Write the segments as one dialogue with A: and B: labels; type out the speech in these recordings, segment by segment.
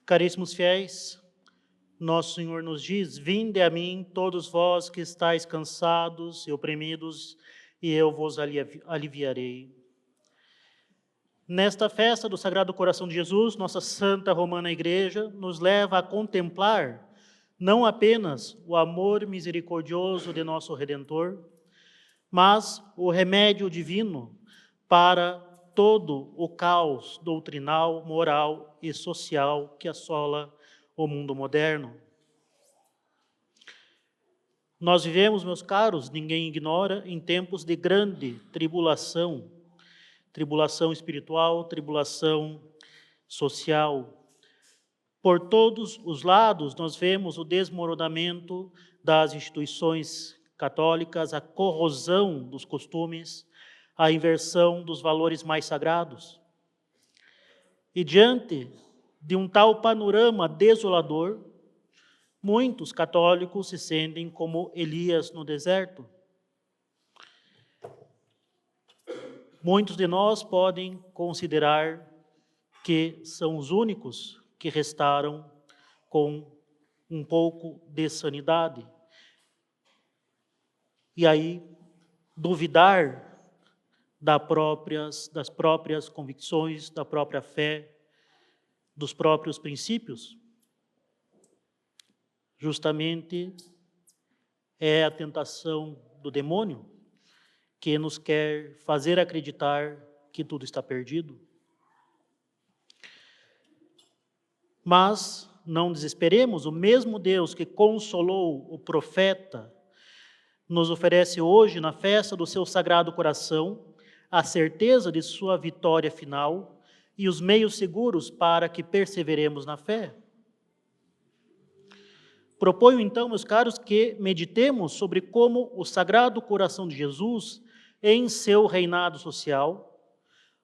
A: Caríssimos fiéis, nosso Senhor nos diz: vinde a mim, todos vós que estáis cansados e oprimidos, e eu vos aliviarei. Nesta festa do Sagrado Coração de Jesus, nossa Santa Romana Igreja nos leva a contemplar não apenas o amor misericordioso de nosso Redentor, mas o remédio divino para todo o caos doutrinal, moral e social que assola o mundo moderno. Nós vivemos, meus caros, ninguém ignora, em tempos de grande tribulação, tribulação espiritual, tribulação social. Por todos os lados, nós vemos o desmoronamento das instituições católicas, a corrosão dos costumes, a inversão dos valores mais sagrados. E diante de um tal panorama desolador, muitos católicos se sentem como Elias no deserto. Muitos de nós podem considerar que são os únicos que restaram com um pouco de sanidade. E aí, duvidar das próprias convicções, da própria fé, dos próprios princípios. Justamente é a tentação do demônio que nos quer fazer acreditar que tudo está perdido. Mas não desesperemos, o mesmo Deus que consolou o profeta nos oferece hoje, na festa do seu Sagrado Coração, a certeza de sua vitória final e os meios seguros para que perseveremos na fé. Proponho então, meus caros, que meditemos sobre como o Sagrado Coração de Jesus, em seu reinado social,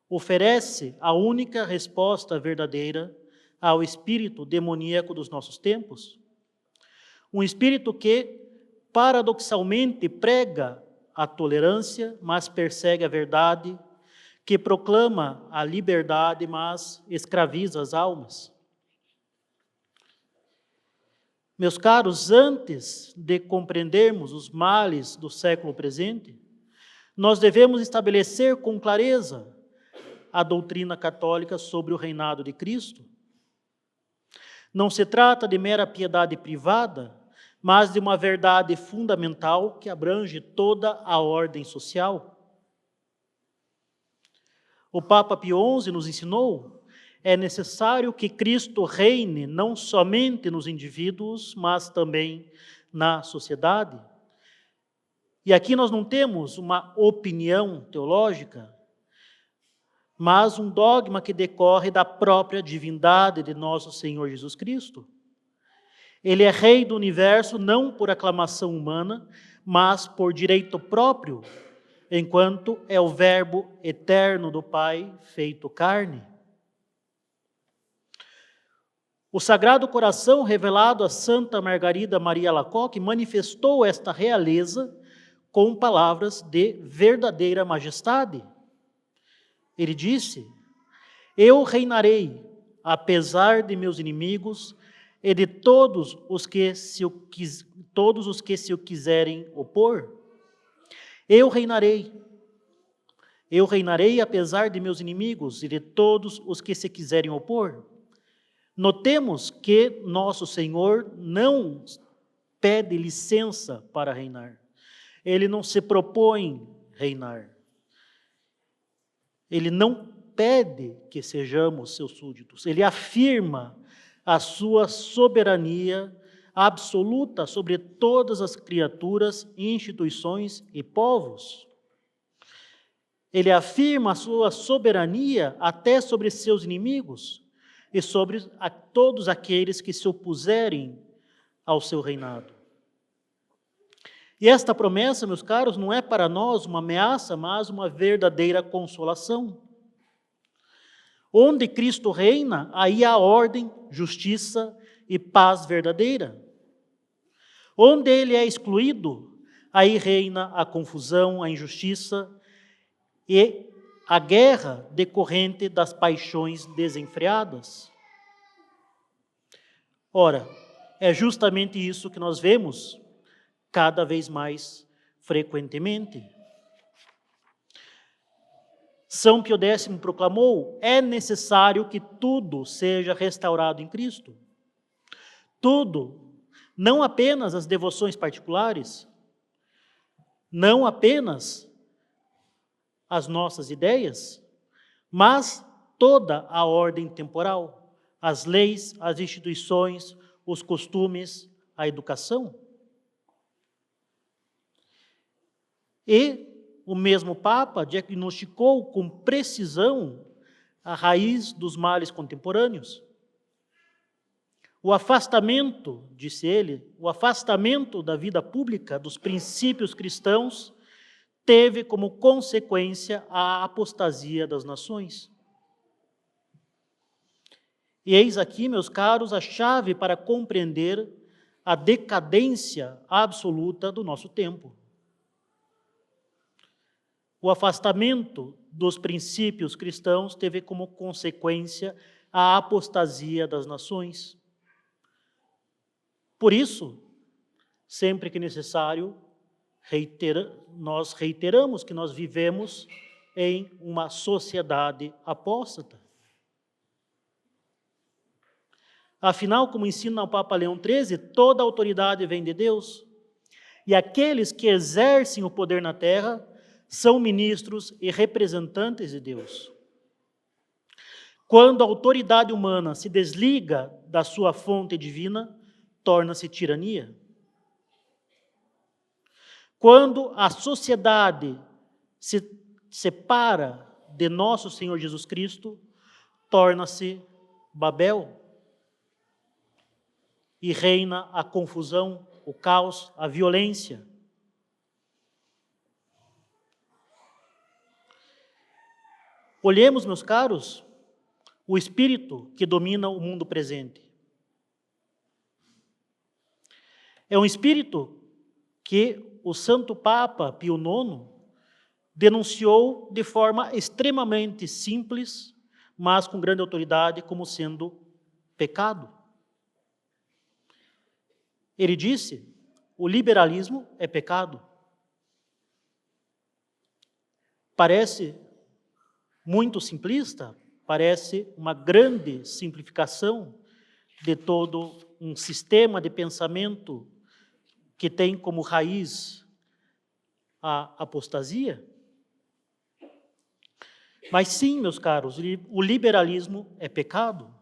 A: oferece a única resposta verdadeira ao espírito demoníaco dos nossos tempos. Um espírito que, paradoxalmente, prega a tolerância, mas persegue a verdade, que proclama a liberdade, mas escraviza as almas. Meus caros, antes de compreendermos os males do século presente, nós devemos estabelecer com clareza a doutrina católica sobre o reinado de Cristo. Não se trata de mera piedade privada, mas de uma verdade fundamental que abrange toda a ordem social. O Papa Pio XI nos ensinou: é necessário que Cristo reine não somente nos indivíduos, mas também na sociedade. E aqui nós não temos uma opinião teológica, mas um dogma que decorre da própria divindade de nosso Senhor Jesus Cristo. Ele é Rei do universo não por aclamação humana, mas por direito próprio, enquanto é o Verbo eterno do Pai feito carne. O Sagrado Coração, revelado a Santa Margarida Maria Alacoque, manifestou esta realeza com palavras de verdadeira majestade. Ele disse: eu reinarei, apesar de meus inimigos e de todos os que se o quiserem opor. Eu reinarei apesar de meus inimigos e de todos os que se quiserem opor. Notemos que nosso Senhor não pede licença para reinar. Ele não se propõe reinar. Ele não pede que sejamos seus súditos. Ele afirma a sua soberania absoluta sobre todas as criaturas, instituições e povos. Ele afirma a sua soberania até sobre seus inimigos e sobre todos aqueles que se opuserem ao seu reinado. E esta promessa, meus caros, não é para nós uma ameaça, mas uma verdadeira consolação. Onde Cristo reina, aí há ordem, justiça e paz verdadeira. Onde ele é excluído, aí reina a confusão, a injustiça e a guerra decorrente das paixões desenfreadas. Ora, é justamente isso que nós vemos cada vez mais frequentemente. São Pio X proclamou: é necessário que tudo seja restaurado em Cristo. Tudo, não apenas as devoções particulares, não apenas as nossas ideias, mas toda a ordem temporal, as leis, as instituições, os costumes, a educação. E o mesmo Papa diagnosticou com precisão a raiz dos males contemporâneos. O afastamento, disse ele, o afastamento da vida pública dos princípios cristãos teve como consequência a apostasia das nações. E eis aqui, meus caros, a chave para compreender a decadência absoluta do nosso tempo. O afastamento dos princípios cristãos teve como consequência a apostasia das nações. Por isso, sempre que necessário, nós reiteramos que nós vivemos em uma sociedade apóstata. Afinal, como ensina o Papa Leão XIII, toda autoridade vem de Deus, e aqueles que exercem o poder na terra são ministros e representantes de Deus. Quando a autoridade humana se desliga da sua fonte divina, torna-se tirania. Quando a sociedade se separa de nosso Senhor Jesus Cristo, torna-se Babel. E reina a confusão, o caos, a violência. Olhemos, meus caros, o espírito que domina o mundo presente. É um espírito que o Santo Papa Pio IX denunciou de forma extremamente simples, mas com grande autoridade, como sendo pecado. Ele disse: o liberalismo é pecado. Parece muito simplista, parece uma grande simplificação de todo um sistema de pensamento que tem como raiz a apostasia. Mas sim, meus caros, o liberalismo é pecado.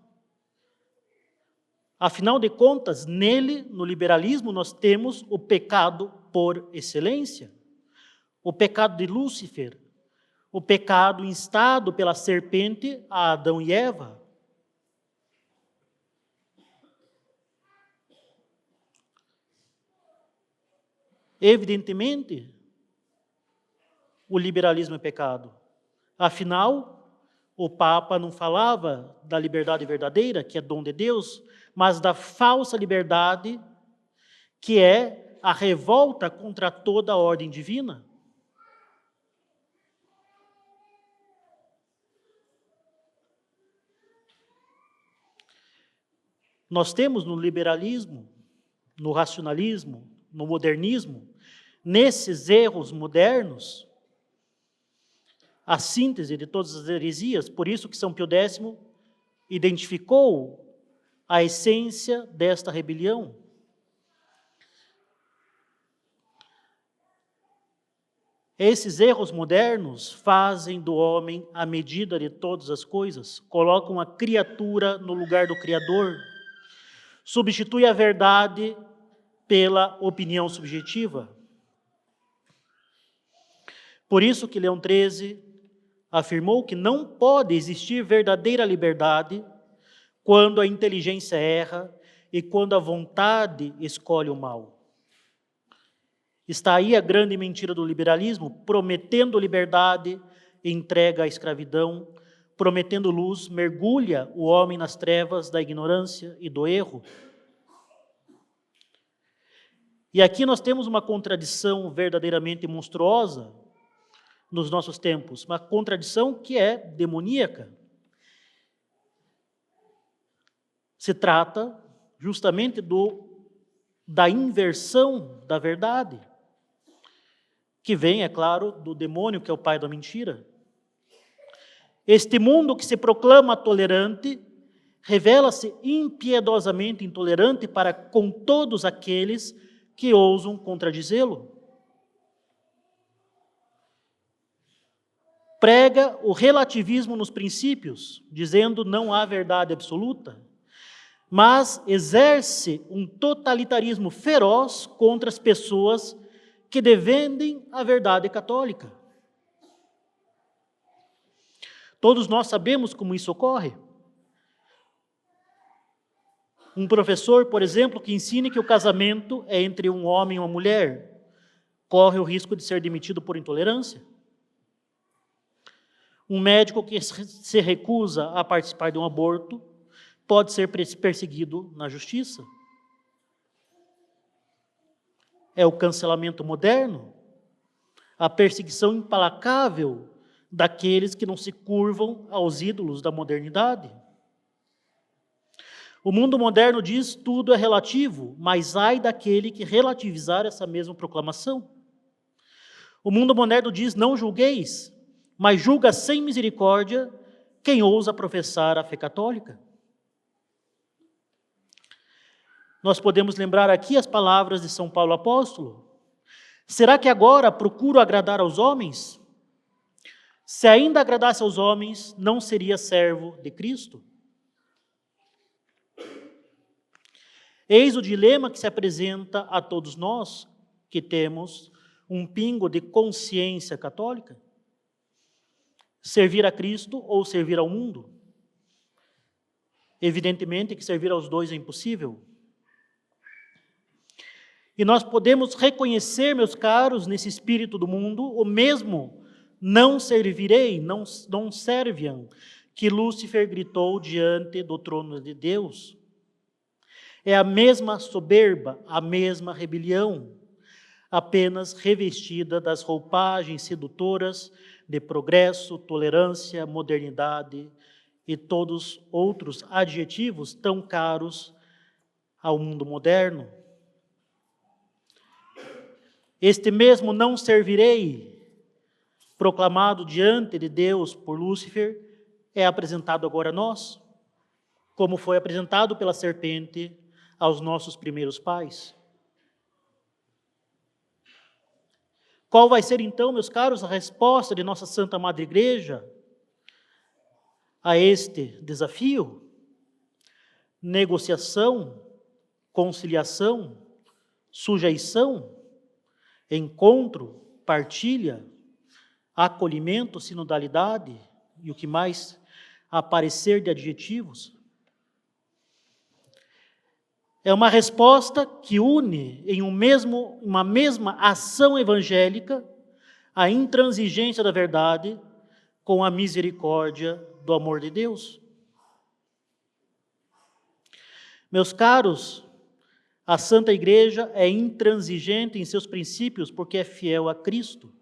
A: Afinal de contas, nele, no liberalismo, nós temos o pecado por excelência. O pecado de Lúcifer, o pecado instado pela serpente a Adão e Eva. Evidentemente, o liberalismo é pecado. Afinal, o Papa não falava da liberdade verdadeira, que é dom de Deus, mas da falsa liberdade, que é a revolta contra toda a ordem divina. Nós temos no liberalismo, no racionalismo, no modernismo, nesses erros modernos, a síntese de todas as heresias. Por isso que São Pio X identificou a essência desta rebelião. Esses erros modernos fazem do homem a medida de todas as coisas, colocam a criatura no lugar do Criador, substitui a verdade pela opinião subjetiva. Por isso que Leão XIII afirmou que não pode existir verdadeira liberdade quando a inteligência erra e quando a vontade escolhe o mal. Está aí a grande mentira do liberalismo, prometendo liberdade, entrega à escravidão, prometendo luz, mergulha o homem nas trevas da ignorância e do erro. E aqui nós temos uma contradição verdadeiramente monstruosa nos nossos tempos, uma contradição que é demoníaca. Se trata justamente da inversão da verdade, que vem, é claro, do demônio, que é o pai da mentira. Este mundo que se proclama tolerante, revela-se impiedosamente intolerante para com todos aqueles que ousam contradizê-lo. Prega o relativismo nos princípios, dizendo não há verdade absoluta, mas exerce um totalitarismo feroz contra as pessoas que defendem a verdade católica. Todos nós sabemos como isso ocorre. Um professor, por exemplo, que ensine que o casamento é entre um homem e uma mulher, corre o risco de ser demitido por intolerância. Um médico que se recusa a participar de um aborto pode ser perseguido na justiça. É o cancelamento moderno, a perseguição implacável daqueles que não se curvam aos ídolos da modernidade. O mundo moderno diz tudo é relativo, mas ai daquele que relativizar essa mesma proclamação. O mundo moderno diz não julgueis, mas julga sem misericórdia quem ousa professar a fé católica. Nós podemos lembrar aqui as palavras de São Paulo apóstolo. Será que agora procuro agradar aos homens? Se ainda agradasse aos homens, não seria servo de Cristo? Eis o dilema que se apresenta a todos nós que temos um pingo de consciência católica. Servir a Cristo ou servir ao mundo? Evidentemente que servir aos dois é impossível. E nós podemos reconhecer, meus caros, nesse espírito do mundo, o mesmo não servirei, não serviam, que Lúcifer gritou diante do trono de Deus. É a mesma soberba, a mesma rebelião, apenas revestida das roupagens sedutoras de progresso, tolerância, modernidade e todos outros adjetivos tão caros ao mundo moderno. Este mesmo não servirei, proclamado diante de Deus por Lúcifer, é apresentado agora a nós, como foi apresentado pela serpente aos nossos primeiros pais. Qual vai ser então, meus caros, a resposta de nossa Santa Madre Igreja a este desafio? Negociação, conciliação, sujeição, encontro, partilha, acolhimento, sinodalidade e o que mais aparecer de adjetivos? É uma resposta que une em uma mesma ação evangélica a intransigência da verdade com a misericórdia do amor de Deus. Meus caros, a Santa Igreja é intransigente em seus princípios porque é fiel a Cristo.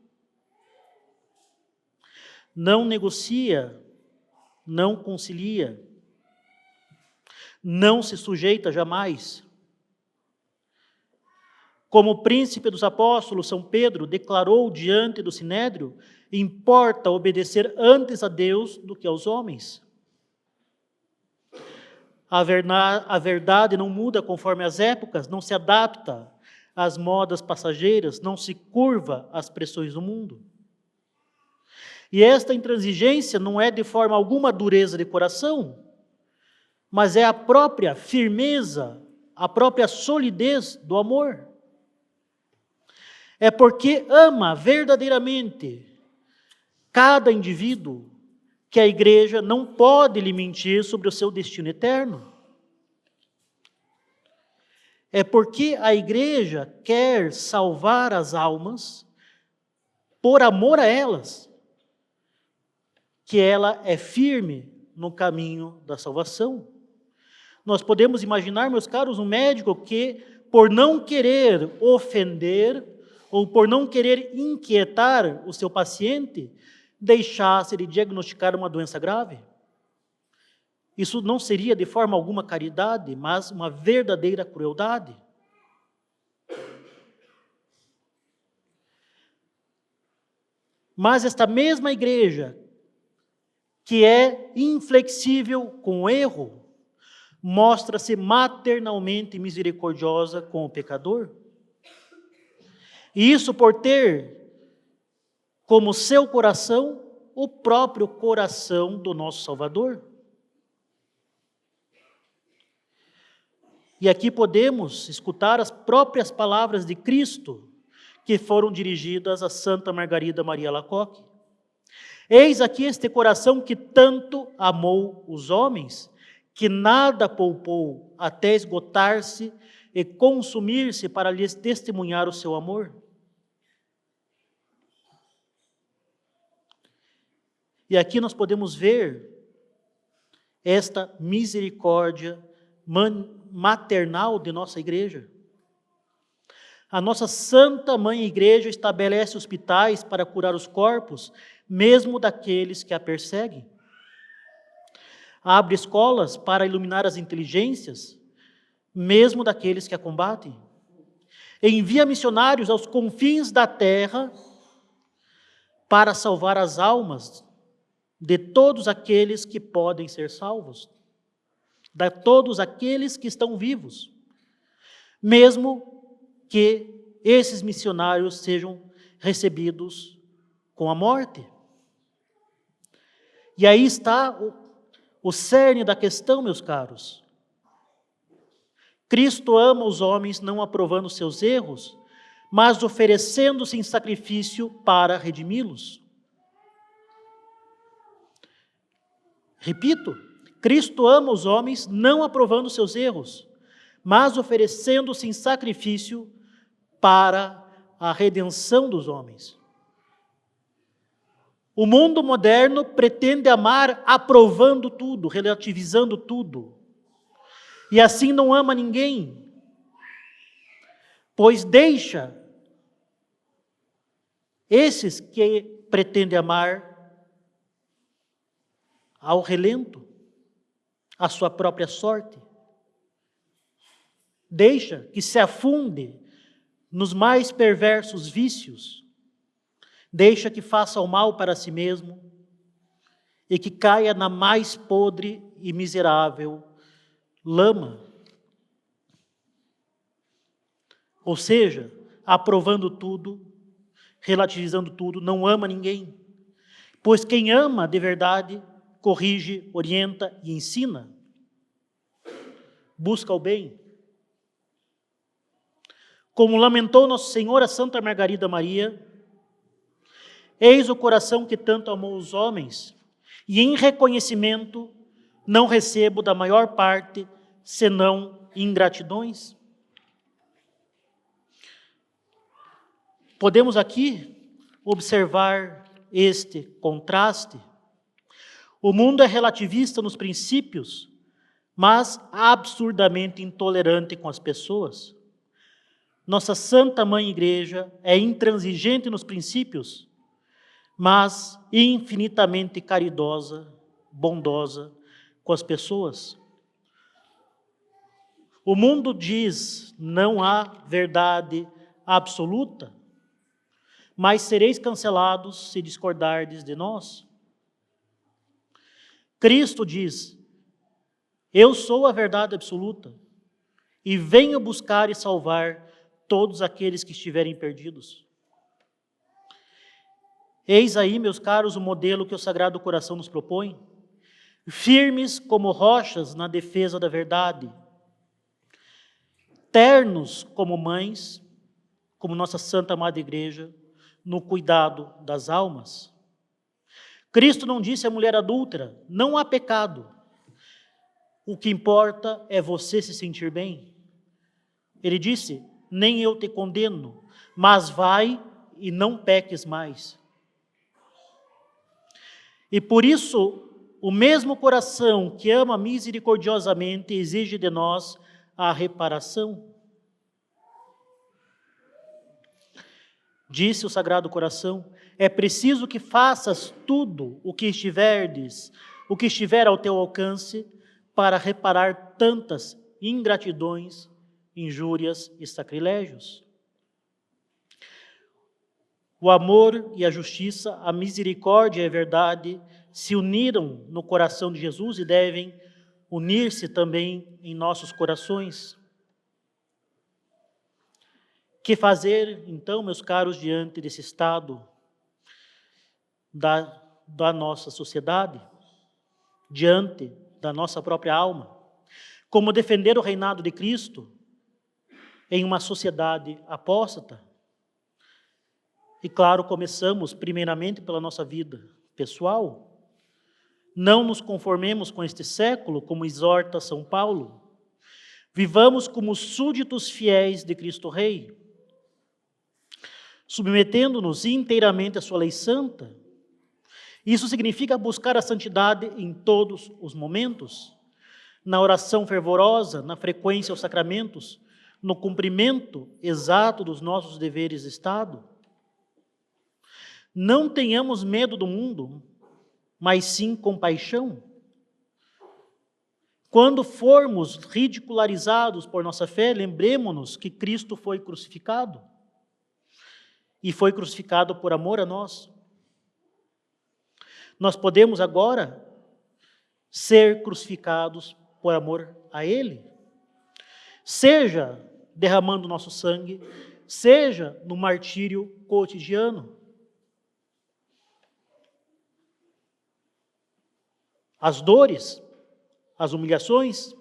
A: Não negocia, não concilia, não se sujeita jamais. Como o príncipe dos apóstolos, São Pedro, declarou diante do Sinédrio, importa obedecer antes a Deus do que aos homens. A verdade não muda conforme as épocas, não se adapta às modas passageiras, não se curva às pressões do mundo. E esta intransigência não é de forma alguma dureza de coração, mas é a própria firmeza, a própria solidez do amor. É porque ama verdadeiramente cada indivíduo que a Igreja não pode lhe mentir sobre o seu destino eterno. É porque a Igreja quer salvar as almas por amor a elas, que ela é firme no caminho da salvação. Nós podemos imaginar, meus caros, um médico que, por não querer ofender ou por não querer inquietar o seu paciente, deixasse de diagnosticar uma doença grave. Isso não seria de forma alguma caridade, mas uma verdadeira crueldade. Mas esta mesma igreja, que é inflexível com o erro, mostra-se maternalmente misericordiosa com o pecador. E isso por ter como seu coração o próprio coração do nosso Salvador. E aqui podemos escutar as próprias palavras de Cristo, que foram dirigidas a Santa Margarida Maria Alacoque. Eis aqui este coração que tanto amou os homens, que nada poupou até esgotar-se e consumir-se para lhes testemunhar o seu amor. E aqui nós podemos ver esta misericórdia maternal de nossa igreja. A nossa Santa Mãe Igreja estabelece hospitais para curar os corpos, mesmo daqueles que a perseguem. Abre escolas para iluminar as inteligências, mesmo daqueles que a combatem. Envia missionários aos confins da terra para salvar as almas de todos aqueles que podem ser salvos, de todos aqueles que estão vivos, mesmo que esses missionários sejam recebidos com a morte. E aí está o cerne da questão, meus caros. Cristo ama os homens não aprovando seus erros, mas oferecendo-se em sacrifício para redimi-los. Repito, Cristo ama os homens não aprovando seus erros, mas oferecendo-se em sacrifício para a redenção dos homens. O mundo moderno pretende amar aprovando tudo, relativizando tudo, e assim não ama ninguém, pois deixa esses que pretende amar ao relento, à sua própria sorte. Deixa que se afunde nos mais perversos vícios. Deixa que faça o mal para si mesmo e que caia na mais podre e miserável lama. Ou seja, aprovando tudo, relativizando tudo, não ama ninguém. Pois quem ama de verdade, corrige, orienta e ensina. Busca o bem. Como lamentou Nossa Senhora Santa Margarida Maria, eis o coração que tanto amou os homens, e em reconhecimento não recebo da maior parte, senão ingratidões. Podemos aqui observar este contraste. O mundo é relativista nos princípios, mas absurdamente intolerante com as pessoas. Nossa Santa Mãe Igreja é intransigente nos princípios, mas infinitamente caridosa, bondosa com as pessoas. O mundo diz: não há verdade absoluta, mas sereis cancelados se discordardes de nós. Cristo diz: eu sou a verdade absoluta e venho buscar e salvar todos aqueles que estiverem perdidos. Eis aí, meus caros, o modelo que o Sagrado Coração nos propõe, firmes como rochas na defesa da verdade, ternos como mães, como nossa Santa Amada Igreja, no cuidado das almas. Cristo não disse à mulher adúltera: não há pecado, o que importa é você se sentir bem. Ele disse: nem eu te condeno, mas vai e não peques mais. E por isso, o mesmo coração que ama misericordiosamente exige de nós a reparação. Disse o Sagrado Coração: é preciso que faças tudo o que estiver ao teu alcance, para reparar tantas ingratidões, injúrias e sacrilégios. O amor e a justiça, a misericórdia e a verdade se uniram no coração de Jesus e devem unir-se também em nossos corações. Que fazer, então, meus caros, diante desse estado da nossa sociedade, diante da nossa própria alma? Como defender o reinado de Cristo em uma sociedade apóstata? E claro, começamos primeiramente pela nossa vida pessoal. Não nos conformemos com este século, como exorta São Paulo. Vivamos como súditos fiéis de Cristo Rei, submetendo-nos inteiramente à sua lei santa. Isso significa buscar a santidade em todos os momentos, na oração fervorosa, na frequência aos sacramentos, no cumprimento exato dos nossos deveres de Estado. Não tenhamos medo do mundo, mas sim compaixão. Quando formos ridicularizados por nossa fé, lembremos-nos que Cristo foi crucificado, e foi crucificado por amor a nós. Nós podemos agora ser crucificados por amor a Ele, seja derramando nosso sangue, seja no martírio cotidiano. As dores, as humilhações,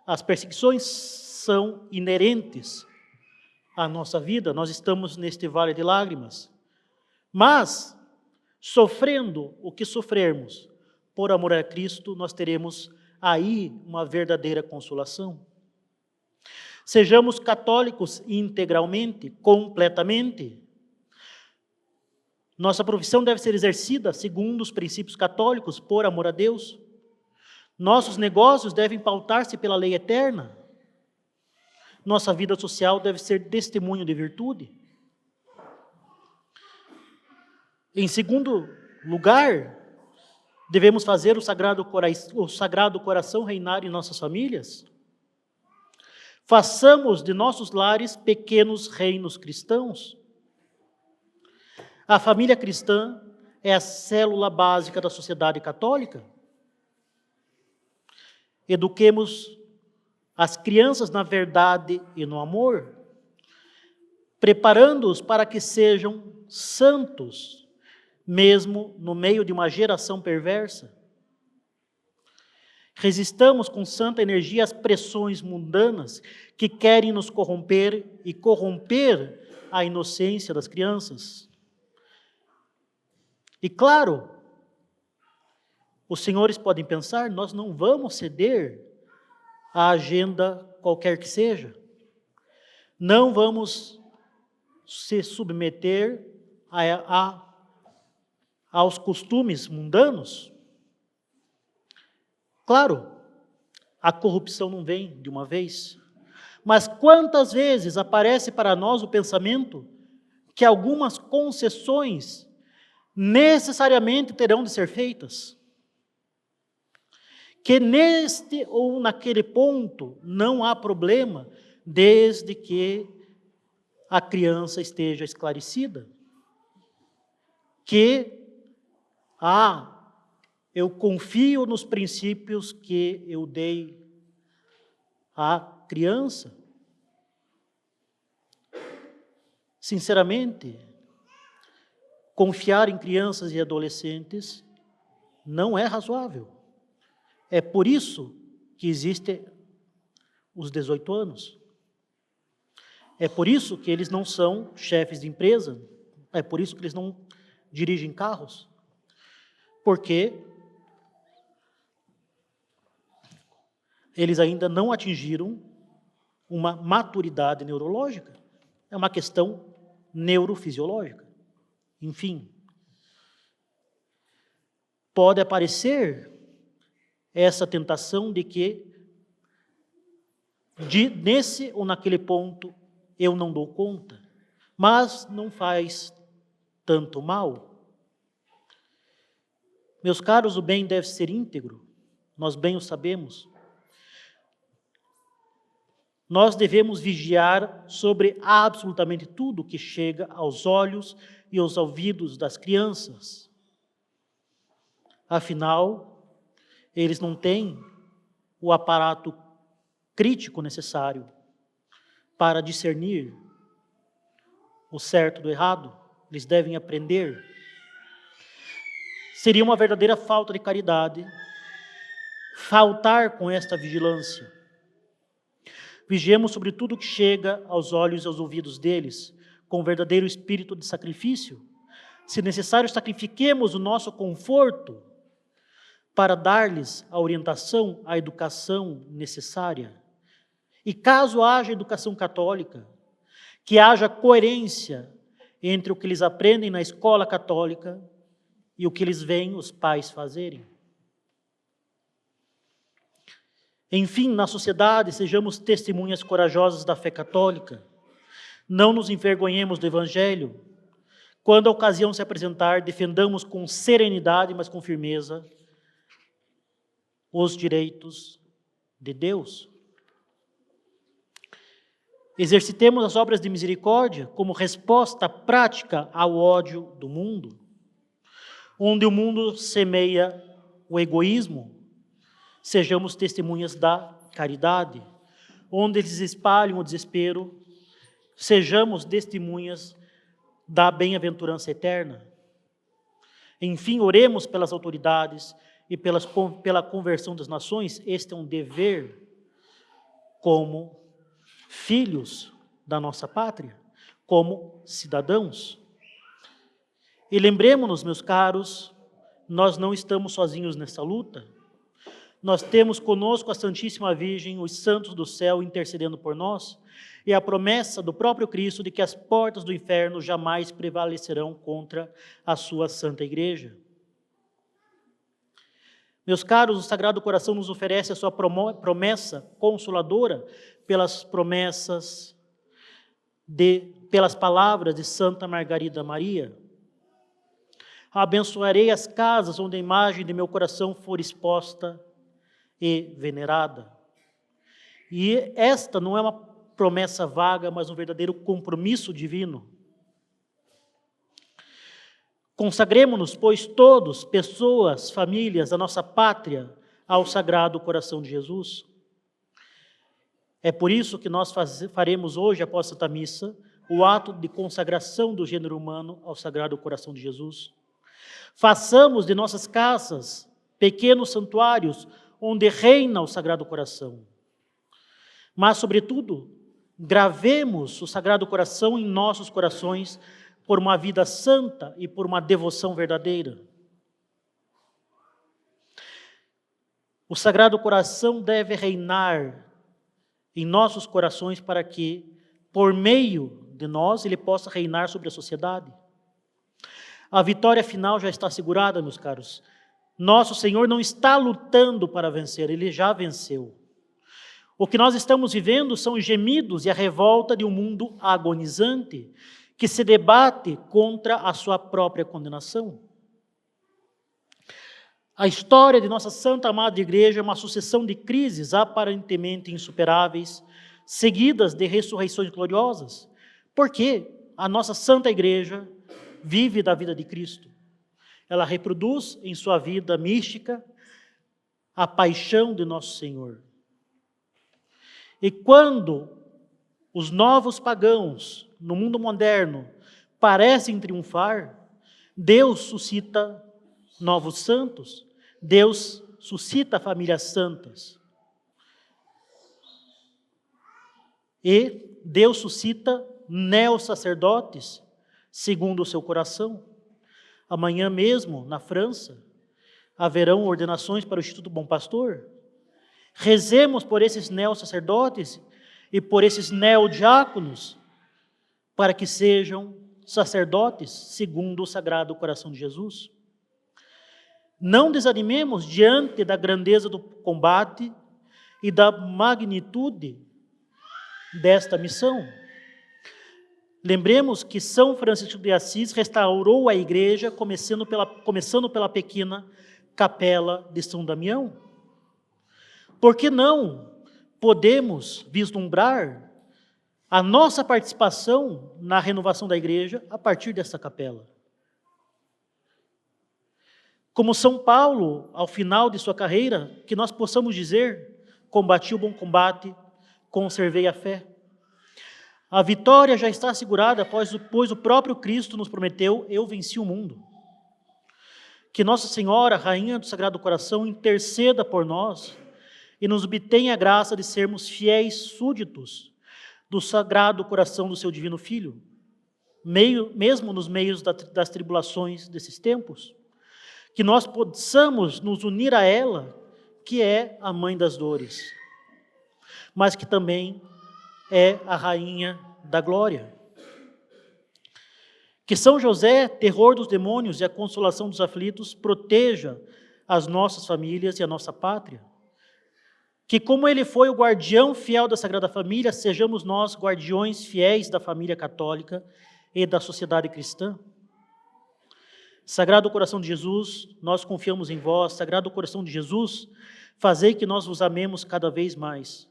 A: as perseguições são inerentes à nossa vida. Nós estamos neste vale de lágrimas. Mas, sofrendo o que sofrermos por amor a Cristo, nós teremos aí uma verdadeira consolação. Sejamos católicos integralmente, completamente. Nossa profissão deve ser exercida segundo os princípios católicos, por amor a Deus. Nossos negócios devem pautar-se pela lei eterna. Nossa vida social deve ser testemunho de virtude. Em segundo lugar, devemos fazer o Sagrado Coração reinar em nossas famílias. Façamos de nossos lares pequenos reinos cristãos. A família cristã é a célula básica da sociedade católica. Eduquemos as crianças na verdade e no amor, preparando-os para que sejam santos, mesmo no meio de uma geração perversa. Resistamos com santa energia às pressões mundanas que querem nos corromper e corromper a inocência das crianças. E claro, os senhores podem pensar, nós não vamos ceder à agenda qualquer que seja. Não vamos se submeter aos costumes mundanos. Claro, a corrupção não vem de uma vez, mas quantas vezes aparece para nós o pensamento que algumas concessões necessariamente terão de ser feitas, que neste ou naquele ponto não há problema, desde que a criança esteja esclarecida, que eu confio nos princípios que eu dei à criança. Sinceramente, confiar em crianças e adolescentes não é razoável. É por isso que existem os 18 anos. É por isso que eles não são chefes de empresa. É por isso que eles não dirigem carros. Porque eles ainda não atingiram uma maturidade neurológica. É uma questão neurofisiológica. Enfim, pode aparecer essa tentação de que, nesse ou naquele ponto, eu não dou conta, mas não faz tanto mal. Meus caros, o bem deve ser íntegro, nós bem o sabemos. Nós devemos vigiar sobre absolutamente tudo que chega aos olhos e aos ouvidos das crianças. Afinal, eles não têm o aparato crítico necessário para discernir o certo do errado. Eles devem aprender. Seria uma verdadeira falta de caridade faltar com esta vigilância. Vigiemos sobre tudo que chega aos olhos e aos ouvidos deles, com verdadeiro espírito de sacrifício. Se necessário, sacrifiquemos o nosso conforto para dar-lhes a orientação, a educação necessária. E caso haja educação católica, que haja coerência entre o que eles aprendem na escola católica e o que eles veem os pais fazerem. Enfim, na sociedade, sejamos testemunhas corajosas da fé católica. Não nos envergonhemos do Evangelho. Quando a ocasião se apresentar, defendamos com serenidade, mas com firmeza, os direitos de Deus. Exercitemos as obras de misericórdia como resposta prática ao ódio do mundo, onde o mundo semeia o egoísmo. Sejamos testemunhas da caridade, onde eles espalham o desespero, sejamos testemunhas da bem-aventurança eterna. Enfim, oremos pelas autoridades e pela conversão das nações. Este é um dever como filhos da nossa pátria, como cidadãos. E lembremos-nos, meus caros, nós não estamos sozinhos nessa luta. Nós temos conosco a Santíssima Virgem, os santos do céu intercedendo por nós, e a promessa do próprio Cristo de que as portas do inferno jamais prevalecerão contra a sua Santa Igreja. Meus caros, o Sagrado Coração nos oferece a sua promessa consoladora pelas palavras de Santa Margarida Maria. Abençoarei as casas onde a imagem de meu coração for exposta e venerada. E esta não é uma promessa vaga, mas um verdadeiro compromisso divino. Consagremo-nos, pois, todos, pessoas, famílias, a nossa pátria, ao Sagrado Coração de Jesus. É por isso que nós faremos hoje, após Santa Missa, o ato de consagração do gênero humano ao Sagrado Coração de Jesus. Façamos de nossas casas pequenos santuários onde reina o Sagrado Coração. Mas, sobretudo, gravemos o Sagrado Coração em nossos corações por uma vida santa e por uma devoção verdadeira. O Sagrado Coração deve reinar em nossos corações para que, por meio de nós, ele possa reinar sobre a sociedade. A vitória final já está assegurada, meus caros. Nosso Senhor não está lutando para vencer, Ele já venceu. O que nós estamos vivendo são os gemidos e a revolta de um mundo agonizante, que se debate contra a sua própria condenação. A história de nossa Santa Amada Igreja é uma sucessão de crises aparentemente insuperáveis, seguidas de ressurreições gloriosas, porque a nossa Santa Igreja vive da vida de Cristo. Ela reproduz em sua vida mística a paixão de nosso Senhor. E quando os novos pagãos no mundo moderno parecem triunfar, Deus suscita novos santos, Deus suscita famílias santas. E Deus suscita neo-sacerdotes segundo o seu coração. Amanhã mesmo, na França, haverão ordenações para o Instituto Bom Pastor. Rezemos por esses neo-sacerdotes e por esses neo-diáconos, para que sejam sacerdotes segundo o Sagrado Coração de Jesus. Não desanimemos diante da grandeza do combate e da magnitude desta missão. Lembremos que São Francisco de Assis restaurou a igreja, começando pela pequena capela de São Damião. Por que não podemos vislumbrar a nossa participação na renovação da igreja a partir dessa capela. Como São Paulo, ao final de sua carreira, que nós possamos dizer: combati o bom combate, conservei a fé. A vitória já está assegurada, pois o próprio Cristo nos prometeu: eu venci o mundo. Que Nossa Senhora, Rainha do Sagrado Coração, interceda por nós e nos obtenha a graça de sermos fiéis súditos do Sagrado Coração do seu Divino Filho, mesmo nos meios das tribulações desses tempos. Que nós possamos nos unir a ela, que é a mãe das dores, mas que também é a rainha da glória. Que São José, terror dos demônios e a consolação dos aflitos, proteja as nossas famílias e a nossa pátria. Que, como ele foi o guardião fiel da Sagrada Família, sejamos nós guardiões fiéis da família católica e da sociedade cristã. Sagrado Coração de Jesus, nós confiamos em vós. Sagrado Coração de Jesus, fazei que nós vos amemos cada vez mais.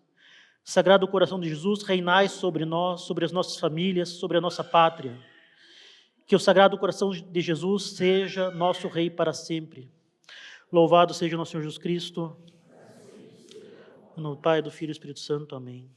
A: Sagrado Coração de Jesus, reinai sobre nós, sobre as nossas famílias, sobre a nossa pátria. Que o Sagrado Coração de Jesus seja nosso Rei para sempre. Louvado seja o nosso Senhor Jesus Cristo. Em nome do Pai, do Filho e do Espírito Santo. Amém.